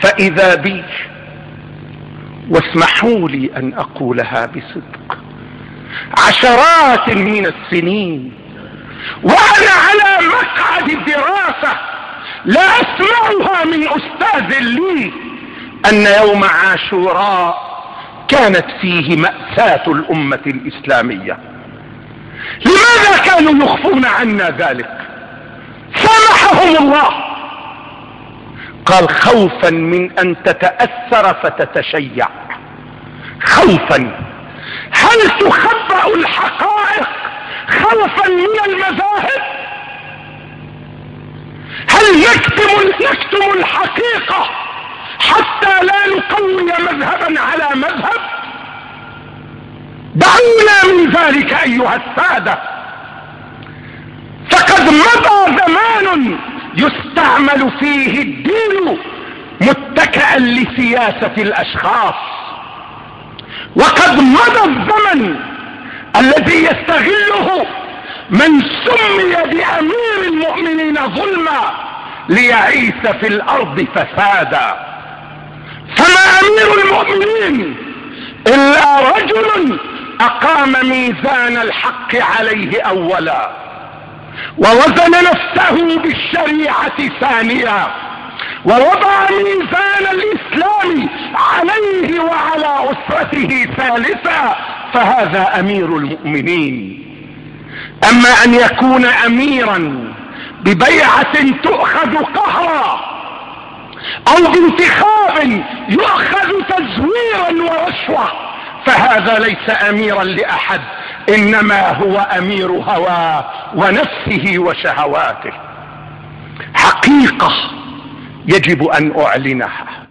فإذا بي، واسمحوا لي أن أقولها بصدق، عشرات من السنين وأنا على مقعد الدراسة لا أسمعها من أستاذ لي أن يوم عاشوراء كانت فيه مأساة الأمة الإسلامية. لماذا كانوا يخفون عنا ذلك؟ سامحهم الله. قال خوفا من أن تتأثر فتتشيع. خوفا. هل تخبأ الحقائق خوفا من المذاهب؟ هل نكتم الحقيقة حتى لا نقوي مذهبا على مذهب؟ دعونا من ذلك أيها السادة. فقد مضى زمان يستعمل فيه الدين متكئا لسياسة الأشخاص، وقد مضى الزمن الذي يستغله من سمي بأمير المؤمنين ظلما ليعيث في الأرض فسادا. فما أمير المؤمنين إلا رجل أقام ميزان الحق عليه أولا، ووزن نفسه بالشريعة ثانيا، ووضع ميزان الإسلام عليه وعلى أسرته ثالثا، فهذا أمير المؤمنين. أما أن يكون أميرا ببيعة تؤخذ قهرا أو بانتخاب يؤخذ تزويرا ورشوة، فهذا ليس أميرا لأحد، إنما هو أمير هواه ونفسه وشهواته. حقيقة يجب أن أعلنها،